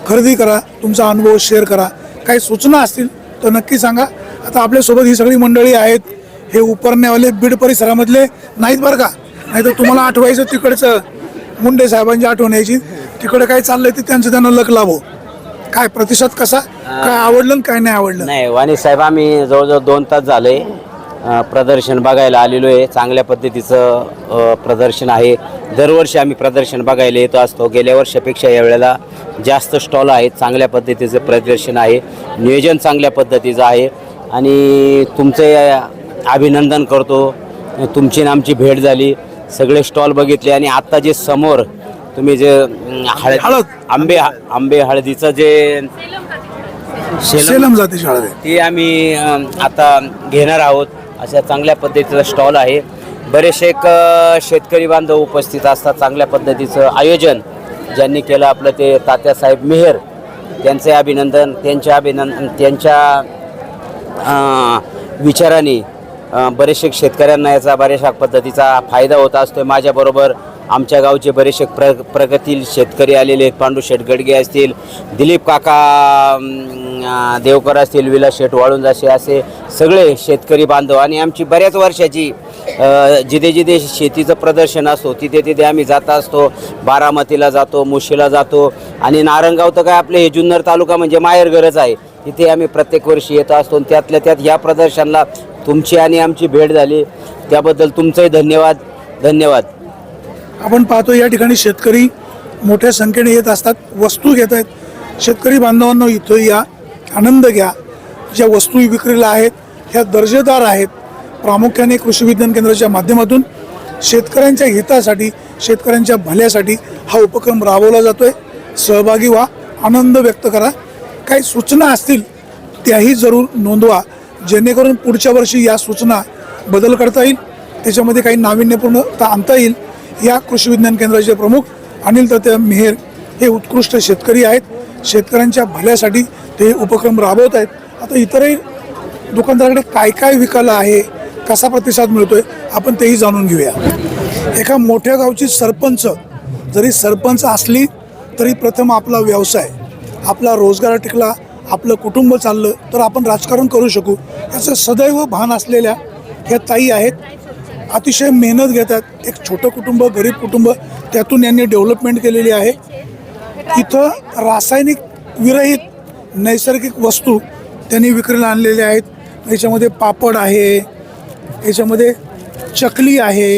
खरेदी करा, तुमचा अनुभव शेअर करा. काही सूचना असतील तर नक्की सांगा. आता आपल्यासोबत ही सगळी मंडळी आहेत, हे उपरण्यावाले बीड परिसरामधले नाहीत बरं का, नाही तर तुम्हाला आठवायचं तिकडचं मुंडे साहेबांची आठवण यायची. तिकडे काय चाललंय ते त्यांना लक लाभो. काय प्रतिसाद कसा, काय आवडलं काय नाही आवडलं? नाही वाणी साहेब, आम्ही जवळजवळ 2 तास झाले प्रदर्शन बघायला आलेलो आहे. चांगल्या पद्धतीचं प्रदर्शन आहे. दरवर्षी आम्ही प्रदर्शन बघायला येतो असतो. गेल्या वर्षापेक्षा यावेळेला जास्त स्टॉल आहेत. चांगल्या पद्धतीचं प्रदर्शन आहे. नियोजन चांगल्या पद्धतीचं आहे आणि तुमचे अभिनंदन करतो. तुमची आमची भेट झाली, सगळे स्टॉल बघितले आणि आत्ता जे समोर तुम्ही जे हळद आंबे हळदीचं जे सेलम जातीची हळद आहे ती आम्ही आता घेणार आहोत. अशा चांगल्या पद्धतीचा स्टॉल आहे. बरेचसे शेतकरी बांधव उपस्थित असतात. चांगल्या पद्धतीचं आयोजन ज्यांनी केलं आपलं ते तात्यासाहेब मेहर, त्यांचे अभिनंदन. त्यांच्या विचाराने बरेचसे शेतकऱ्यांना याचा बऱ्याचशा पद्धतीचा फायदा होत असतो. माझ्याबरोबर आमच्या गावचे बरेचसे प्रगतील शेतकरी आलेले आहेत. पांडू शेठ गडगे असतील, दिलीप काका देवकर असतील, विलास शेठ वाळुंजाशे, असे सगळे शेतकरी बांधव आणि आमची बऱ्याच वर्षाची जिथे जिथे शेतीचं प्रदर्शन असतो तिथे तिथे आम्ही जात असतो. बारामतीला जातो, मुशीला जातो आणि नारंगाव तर काय आपले हे जुन्नर तालुका म्हणजे माहेरघरच आहे. तिथे आम्ही प्रत्येक वर्षी येत असतो. त्यातल्या त्यात या प्रदर्शनाला तुमची आणि आमची भेट झाली, त्याबद्दल तुमचंही धन्यवाद. आपण पाहतो या ठिकाणी शेतकरी मोठ्या संख्येने येत असतात, वस्तू घेत आहेत. शेतकरी बांधवांनो, इथं या, आनंद घ्या. ज्या वस्तू विक्रीला आहेत ह्या दर्जेदार आहेत. प्रामुख्याने कृषी विज्ञान केंद्राच्या माध्यमातून शेतकऱ्यांच्या हितासाठी, शेतकऱ्यांच्या भल्यासाठी हा उपक्रम राबवला जातोय. सहभागी व्हा, आनंद व्यक्त करा. काही सूचना असतील त्याही जरूर नोंदवा, जेणेकरून पुढच्या वर्षी या सूचना बदल करता येईल, त्याच्यामध्ये काही नाविन्यपूर्णता आणता येईल. या कृषी विज्ञान केंद्राचे प्रमुख अनिल तात्या मेहेर हे उत्कृष्ट शेतकरी आहेत. शेतकऱ्यांच्या भल्यासाठी ते उपक्रम राबवत आहेत. आता इतरही दुकानदाराकडे काय काय विकायला आहे, कसा प्रतिसाद मिळतोय, आपण तेही जाणून घेऊया. एका मोठ्या गावची सरपंच जरी सरपंच असली तरी प्रथम आपला व्यवसाय, आपला रोजगार टिकला, आपलं कुटुंब चाललं तर आपण राजकारण करू शकू, याचं सदैव भान असलेल्या ह्या ताई आहेत. अतिशय मेहनत घेतात. एक छोटं कुटुंब, गरीब कुटुंब, त्यातून यांनी डेव्हलपमेंट केलेली आहे. इथं रासायनिक विरहित नैसर्गिक वस्तू त्यांनी विक्रीला आणलेल्या आहेत. याच्यामध्ये पापड आहे, याच्यामध्ये चकली आहे.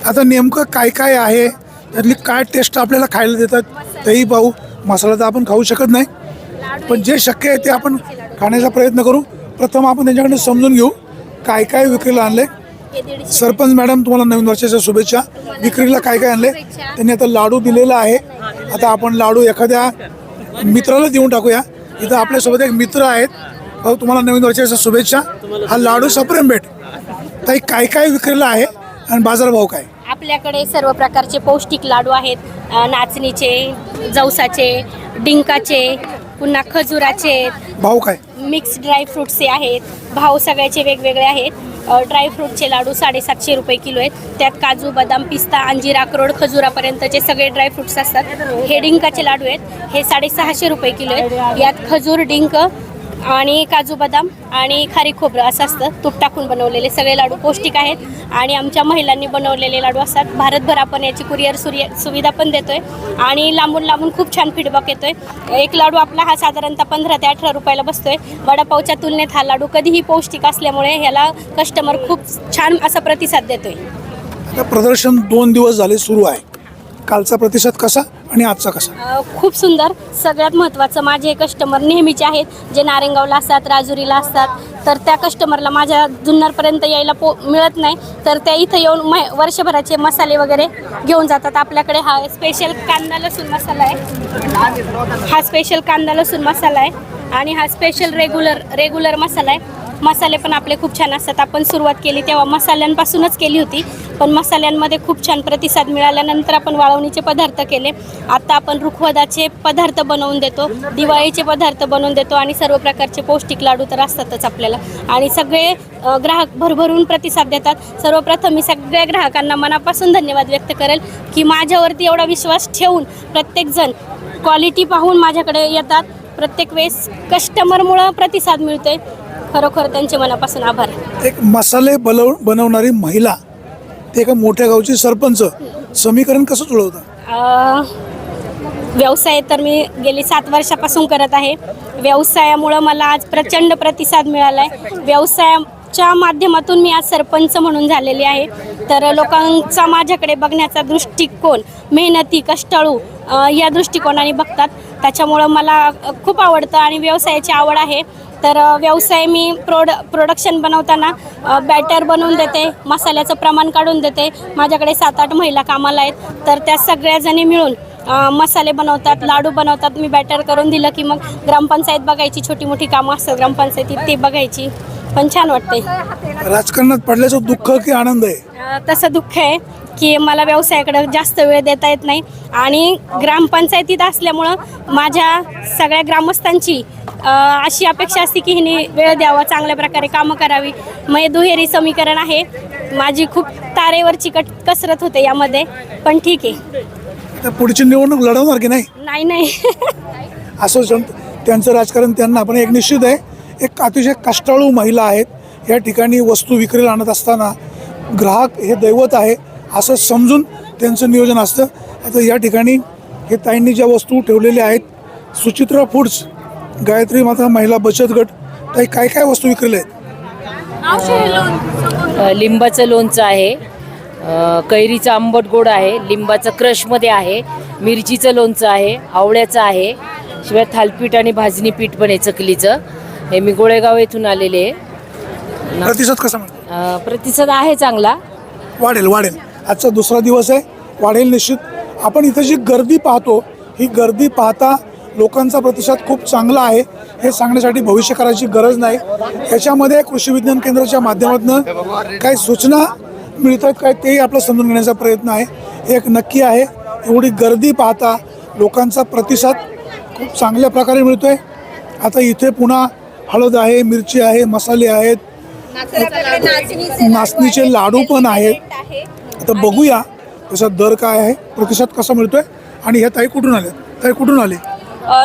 आता नेमकं काय काय आहे, त्यातली काय टेस्ट आपल्याला खायला देतात तेही पाहू. मसाला तर आपण खाऊ शकत नाही, पण जे शक्य आहे ते आपण खाण्याचा प्रयत्न करू. प्रथम आपण त्यांच्याकडे समजून घेऊ काय काय विक्रीला आणले. सरपंच मॅडम, तुम्हाला नवीन वर्षाच्या शुभेच्छा. विक्रीला काय काय आणले? त्यांनी आता लाडू दिलेला आहे. आता आपण लाडू एखाद्या मित्राला देऊन टाकूया. इथं आपल्यासोबत एक मित्र आहेत. भाऊ, तुम्हाला नवीन वर्षाच्या शुभेच्छा. हा लाडू सप्रेम भेट. ताई, काय काय विक्रीला आहे आणि बाजारभाव काय? आपल्याकडे सर्व प्रकारचे पौष्टिक लाडू आहेत. नाचणीचे, जवसाचे, डिंकाचे, पुन्हा खजुराचे, भाव काय? मिक्स ड्रायफ्रूटचे आहेत. भाव सगळ्याचे वेगवेगळे आहेत. ड्रायफ्रूटचे लाडू 750 रुपये किलो आहेत. त्यात काजू, बदाम, पिस्ता, अंजीर, अक्रोड, खजुरापर्यंतचे सगळे ड्रायफ्रुट्स असतात. हे डिंकाचे लाडू आहेत. हे 650 रुपये किलो आहेत. यात खजूर, डिंक आणि काजू, बदाम आणि खारी खोबरं असं असतं. तूप टाकून बनवलेले सगळे लाडू पौष्टिक आहेत आणि आमच्या महिलांनी बनवलेले लाडू असतात. भारतभर आपण याची कुरिअर सुविधा पण देतोय आणि लांबून लांबून खूप छान फीडबॅक येतोय. एक लाडू आपला हा साधारणतः 15 ते 18 रुपयाला बसतोय. वडापावच्या तुलनेत हा लाडू कधीही पौष्टिक असल्यामुळे ह्याला कस्टमर खूप छान असा प्रतिसाद देतोय. आता प्रदर्शन 2 दिवस झाले सुरू आहे. कालचा प्रतिसाद कसा आणि आजचा कसा? खूप सुंदर. सगळ्यात महत्त्वाचं, माझे कस्टमर नेहमीचे आहेत, जे नारेंगावला असतात, राजुरीला असतात. तर त्या कस्टमरला माझ्या जुन्नरपर्यंत यायला मिळत नाही, तर त्या इथं येऊन वर्षभराचे मसाले वगैरे घेऊन जातात. आपल्याकडे हा स्पेशल कांदा लसूण मसाला आहे. हा स्पेशल कांदा लसूण मसाला आहे आणि हा स्पेशल रेग्युलर मसाला आहे. मसाले पण आपले खूप छान असतात. आपण सुरुवात केली तेव्हा मसाल्यांपासूनच केली होती, पण मसाल्यांमध्ये खूप छान प्रतिसाद मिळाल्यानंतर आपण वाळवणीचे पदार्थ केले. आता आपण रुखवताचे पदार्थ बनवून देतो, दिवाळीचे पदार्थ बनवून देतो आणि सर्व प्रकारचे पौष्टिक लाडू तर असतातच आपल्याला. आणि सगळे ग्राहक भरभरून प्रतिसाद देतात. सर्वप्रथम मी सगळ्या ग्राहकांना मनापासून धन्यवाद व्यक्त करेल की माझ्यावरती एवढा विश्वास ठेवून प्रत्येकजण क्वालिटी पाहून माझ्याकडे येतात. प्रत्येक वेळेस कस्टमरमुळं प्रतिसाद मिळतोय. खरोखर त्यांचे मनापासून आभार. एक मसाले बनवणारी महिला, ते एका मोठ्या गावची सरपंच, समीकरण कसं जुळवतं? व्यवसाय तर मी गेली 7 वर्षापासून करत आहे. व्यवसायामुळं मला आज प्रचंड प्रतिसाद मिळाला आहे. व्यवसायाच्या माध्यमातून मी आज सरपंच म्हणून झालेली आहे. तर लोकांचा माझ्याकडे बघण्याचा दृष्टिकोन मेहनती, कष्टाळू या दृष्टिकोनाने बघतात. त्याच्यामुळं मला खूप आवडतं आणि व्यवसायाची आवड आहे. तर व्यवसाय मी प्रोडक्शन बनवताना बॅटर बनवून देते, मसाल्याचं प्रमाण काढून देते. माझ्याकडे 7-8 महिला कामाला आहेत. तर त्या सगळ्याजणी मिळून मसाले बनवतात, लाडू बनवतात. मी बॅटर करून दिलं की मग ग्रामपंचायत बघायची, छोटी मोठी कामं असतात ग्रामपंचायतीत ती बघायची. पण छान वाटते. राजकारणात पडल्याचं दुःख की आनंद आहे? तसं दुःख आहे. की मला व्यवसायाकडे जास्त वेळ देता येत नाही आणि ग्रामपंचायतीत असल्यामुळं माझ्या सगळ्या ग्रामस्थांची अशी अपेक्षा असते की हिने वेळ द्यावा, चांगल्या प्रकारे कामं करावी. मग हे दुहेरी समीकरण आहे. माझी खूप तारेवरची कसरत होते यामध्ये, पण ठीक आहे. आता पुढची निवडणूक लढवणार की नाही? नाही असं त्यांचं राजकारण त्यांना, पण एक निश्चित आहे, एक अतिशय कष्टाळू महिला आहेत. या ठिकाणी वस्तू विक्रीला आणत असताना ग्राहक हे दैवत आहे असं समजून त्यांचं नियोजन असतं. आता या ठिकाणी हे ताईंनी ज्या वस्तू ठेवलेल्या आहेत, सुचित्रा फूड्स, गायत्री माता महिला बचत गट, ताई काय काय वस्तू विक्रील्या आहेत? लिंबाचं लोणचं आहे, कैरीचं आंबट गोड आहे, लिंबाचं क्रशमध्ये आहे, मिरचीचं लोणचं आहे, आवळ्याचं आहे, शिवाय थालपीठ आणि भाजणी पीठ पण आहे चकलीचं. हे मी गोळेगाव येथून आलेले आहे. प्रतिसाद कसा मिळतो? प्रतिसाद आहे चांगला. वाढेल. आजचा दुसरा दिवस आहे, वाढेल निश्चित. आपण इथं जी गर्दी पाहतो, ही गर्दी पाहता लोकांचा प्रतिसाद खूप चांगला आहे हे सांगण्यासाठी भविष्य करायची गरज नाही. याच्यामध्ये कृषी विज्ञान केंद्राच्या माध्यमातून काही सूचना मिळतात काय तेही आपलं समजून घेण्याचा प्रयत्न आहे. एक नक्की आहे, एवढी गर्दी पाहता लोकांचा प्रतिसाद खूप चांगल्या प्रकारे मिळतो आहे. आता इथे पुन्हा हळद आहे, मिरची आहे, मसाले आहेत, नाचणीचे लाडू पण आहेत. आता बघूया त्याचा दर काय आहे, प्रतिसाद कसा मिळतोय. आणि ह्या ताई कुठून आल्या? ताई कुठून आले?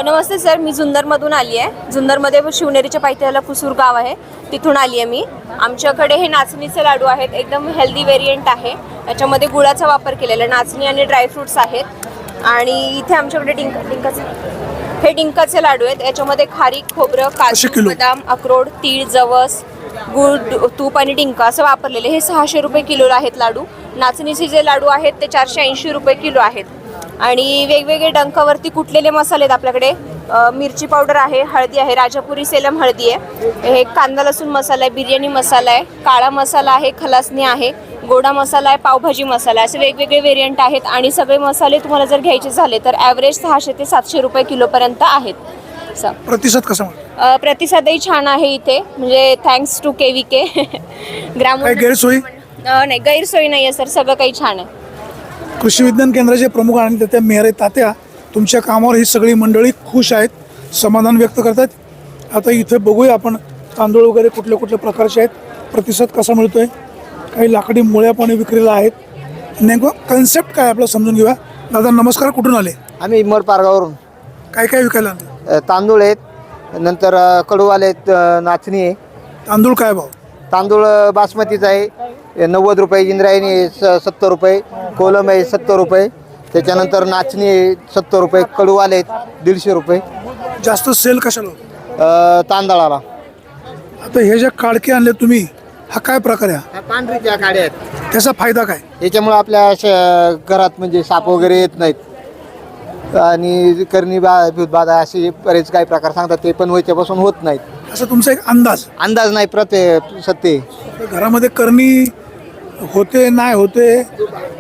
नमस्ते सर, मी जुन्नरमधून आली आहे. जुन्नरमध्ये शिवनेरीच्या पायथ्याला कुसूर गाव आहे, तिथून आली आहे मी. आमच्याकडे हे नाचणीचे लाडू आहेत, एकदम हेल्दी व्हेरियंट आहे. याच्यामध्ये गुळाचा वापर केलेला, नाचणी आणि ड्रायफ्रुट्स आहेत. आणि इथे आमच्याकडे हे डिंकाचे लाडू आहेत. याच्यामध्ये खारीक, खोबरं, काजू, बदाम, अक्रोड, तीळ, जवस, गूळ, तूप आणि डिंका असं वापरलेले. हे 600 रुपये किलो आहेत लाडू. नाचणीचे जे लाडू आहेत ते 480 रुपये किलो आहेत. आणि वेगवेगळे डंकावरती कुटलेले मसाले आहेत आपल्याकडे. मिरची पावडर आहे, हळदी आहे, राजापुरी सेलम हळदी आहे, हे कांदा लसूण मसाला आहे, बिर्याणी मसाला आहे, काळा मसाला आहे, खलासणी आहे, गोडा मसाला आहे, पावभाजी मसाला आहे. असे वेगवेगळे व्हेरियंट आहेत. आणि सगळे मसाले तुम्हाला जर घ्यायचे झाले तर ॲव्हरेज 600 ते 700 रुपये किलोपर्यंत आहेत. प्रतिसाद कसा? प्रतिसादही छान आहे इथे, म्हणजे थँक्स टू KVK. गैरसोयी नाही, गैरसोयी नाही आहे सर, सगळं काही छान आहे. कृषी विज्ञान केंद्राचे प्रमुख आणि त्या मेहरे तात्या, तुमच्या कामावर ही सगळी मंडळी खुश आहेत, समाधान व्यक्त करतात. आता इथे बघूया आपण तांदूळ वगैरे कुठल्या प्रकारचे आहेत, प्रतिसाद कसा मिळतोय. काही लाकडी मुळ्या पण विक्रीला आहेत. नेमकं कन्सेप्ट काय आपलं समजून घेऊया. दादा नमस्कार, कुठून आले? आम्ही मोरपारगावरून. काय काय विकायला आणले? तांदूळ आहेत, नंतर कडूवाले आहेत, नाचणी आहे. तांदूळ काय भाव? तांदूळ बासमतीचा आहे 90 रुपये, इंद्रायणी आहे 70 रुपये, कोलम आहे 70 रुपये, त्याच्यानंतर नाचणी आहे 70 रुपये, कडूवाले आहेत 150 रुपये. जास्त सेल कशाला? तांदळाला. आता हे जे काडके आणले तुम्ही, हा काय प्रकार आहे? पांढरीच्या काड्या आहेत. त्याचा फायदा काय? याच्यामुळे आपल्या घरात म्हणजे साप वगैरे येत नाहीत. आणि करणी बाधा असे बरेच काही प्रकार सांगतात, ते पण याच्यापासून होत नाहीत. असं तुमचा एक अंदाज नाही, सत्य. घरामध्ये करणी होते नाही होते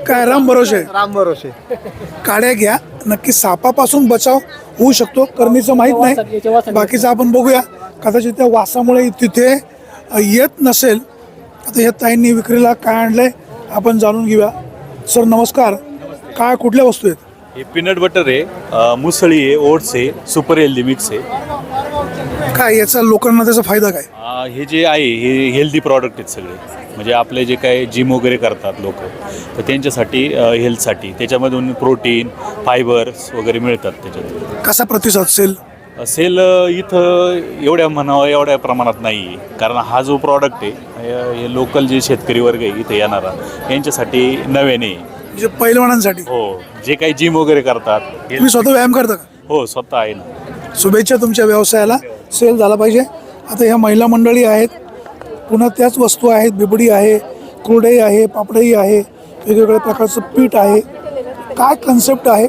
काय राम भरोसे? काड्या घ्या, नक्की सापापासून बचाव होऊ शकतो. करणीचं माहीत नाही, बाकीचं आपण बघूया. कदाचित त्या वासामुळे तिथे येत नसेल. आता ह्या ताईंनी विक्रीला काय आणलंय आपण जाणून घेऊया. सर नमस्कार, काय कुठल्या वस्तू आहेत? हे पीनट बटर आहे, मुसळी आहे, ओट्स आहे, सुपर हेल्दी मिक्स आहे. काय याचा लोकांना त्याचा फायदा काय? हे जे आहे हे हेल्दी प्रॉडक्ट आहेत सगळे. म्हणजे आपले जे काय जिम वगैरे करतात लोक, तर त्यांच्यासाठी हेल्थसाठी त्याच्यामधून प्रोटीन, फायबर्स वगैरे मिळतात त्याच्यात. कसा प्रतिसाद सेल इथं एवढ्या प्रमाणात नाही आहे. कारण हा जो प्रॉडक्ट आहे हे लोकल जे शेतकरी वर्ग आहे इथे येणारा यांच्यासाठी नव्याने, म्हणजे पहिलवानांसाठी. हो, जे काही जिम वगैरे करतात. तुम्ही स्वतः व्यायाम करता का? हो, स्वतः आहे ना. शुभेच्छा तुमच्या व्यवसायाला, सेल झाला पाहिजे. आता ह्या महिला मंडळी आहेत, पुन्हा त्याच वस्तू आहेत, बिबडी आहे, कुरडई आहे, पापडई आहे, वेगवेगळ्या प्रकारचं पीठ आहे. काय कन्सेप्ट आहे,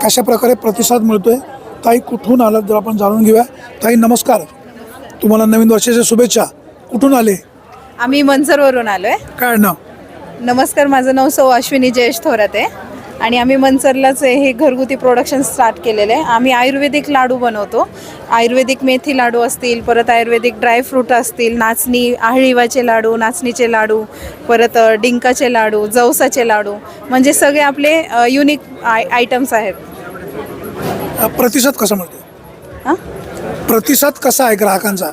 कशा प्रकारे प्रतिसाद मिळतोय? ताई कुठून आलात जर आपण जाणून घेऊया. ताई नमस्कार, तुम्हाला नवीन वर्षाच्या शुभेच्छा. कुठून आले? आम्ही मनसरवरून आलो आहे. काय नाव? नमस्कार, माझं नाव सौ अश्विनी जयेश थोरात आहे आणि आम्ही मनसरलाच हे घरगुती प्रोडक्शन स्टार्ट केलेलं आहे. आम्ही आयुर्वेदिक लाडू बनवतो. आयुर्वेदिक मेथी लाडू असतील, परत आयुर्वेदिक ड्रायफ्रूट असतील, नाचणी आळीवाचे लाडू, नाचणीचे लाडू, परत डिंकाचे लाडू, जवसाचे लाडू, म्हणजे सगळे आपले युनिक आयटम्स आहेत. प्रतिसाद कसा मिळतो? हां, प्रतिसाद कसा आहे ग्राहकांचा?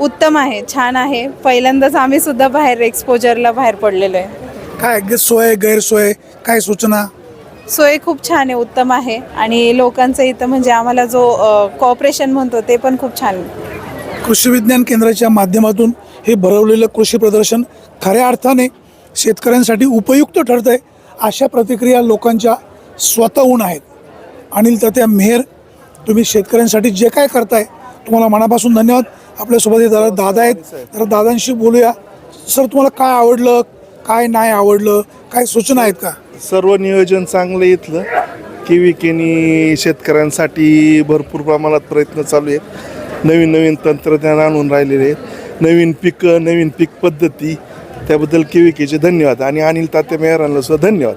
उत्तम आहे, छान आहे. पहिल्यांदाच आम्ही सुद्धा बाहेर एक्सपोजरला बाहेर पडलेलो आहे. काय सोय गैरसोय काय सूचना? सोय खूप छान आहे, उत्तम आहे. आणि लोकांचं इथं म्हणजे आम्हाला जो कॉपरेशन म्हणतो ते पण खूप छान आहे. कृषी विज्ञान केंद्राच्या माध्यमातून हे भरवलेलं कृषी प्रदर्शन खऱ्या अर्थाने शेतकऱ्यांसाठी उपयुक्त ठरतं आहे, अशा प्रतिक्रिया लोकांच्या स्वतःहून आहेत. अनिल तात्या मेहर, तुम्ही शेतकऱ्यांसाठी जे काय करताय तुम्हाला मनापासून धन्यवाद. आपल्यासोबत हे जरा दादा आहेत, जरा दादांशी बोलूया. सर, तुम्हाला काय आवडलं, काय नाही आवडलं, काय सूचना आहेत का? सर्व नियोजन चांगलं इथलं. केविकेनी शेतकऱ्यांसाठी भरपूर प्रमाणात प्रयत्न चालू आहेत. नवीन नवीन तंत्रज्ञान आणून राहिलेले आहेत, नवीन पिकं, नवीन पीक पद्धती, त्याबद्दल केविकेचे धन्यवाद. आणि अनिल तात्या मेहरांना सुद्धा धन्यवाद.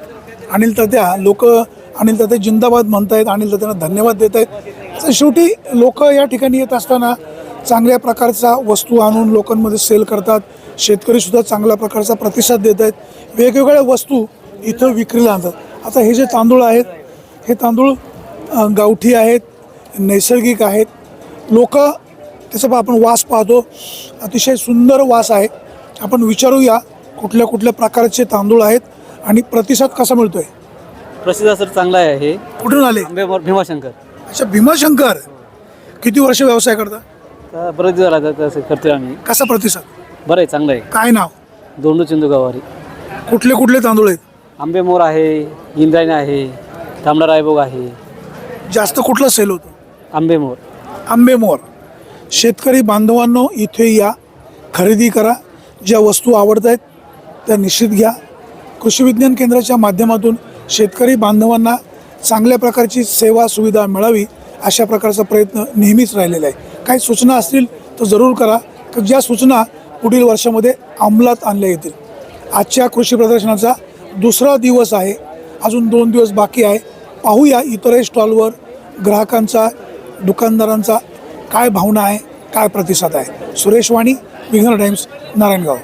अनिल तात्या, लोक अनिल तात्या जिंदाबाद म्हणतायत, अनिल तात्यांना धन्यवाद देत आहेत. तर शेवटी लोक या ठिकाणी येत असताना चांगल्या प्रकारचा वस्तू आणून लोकांमध्ये सेल करतात. शेतकरीसुद्धा चांगल्या प्रकारचा प्रतिसाद देत आहेत. वेगवेगळ्या वस्तू इथं विक्रीला आणतात. आता हे जे तांदूळ आहेत, हे तांदूळ गावठी आहेत, नैसर्गिक आहेत. लोक त्याचा आपण वास पाहतो, अतिशय सुंदर वास आहे. आपण विचारूया कुठल्या कुठल्या प्रकारचे तांदूळ आहेत आणि प्रतिसाद कसा मिळतोय. प्रतिसाद सर चांगला आहे. हे कुठून आले? भीमाशंकर. अच्छा, भीमाशंकर. किती वर्ष व्यवसाय करता? बरेच दिवस तसं करतोय आम्ही. कसा प्रतिसाद? बरं आहे, चांगलं आहे. काय नाव? दोंडू चिंदू गवारी. कुठले कुठले तांदूळ आहेत? आंबेमोर आहे, इंद्रायणी आहे, तांबडा रायबोग आहे. जास्त कुठलं सेल होतं? आंबेमोर. आंबेमोर. शेतकरी बांधवांनो, इथे या, खरेदी करा. ज्या वस्तू आवडत आहेत त्या निश्चित घ्या. कृषी विज्ञान केंद्राच्या माध्यमातून शेतकरी बांधवांना चांगल्या प्रकारची सेवा सुविधा मिळावी अशा प्रकारचा प्रयत्न नेहमीच राहिलेला आहे. काही सूचना असतील तर जरूर करा, की ज्या सूचना पुढील वर्षामध्ये अंमलात आणल्या येतील. आजच्या कृषी प्रदर्शनाचा दुसरा दिवस आहे, अजून 2 दिवस बाकी आहे. पाहूया इतरही स्टॉलवर ग्राहकांचा, दुकानदारांचा काय भावना आहे, काय प्रतिसाद आहे. सुरेश वाणी, विघ्नर टाइम्स, नारायणगाव.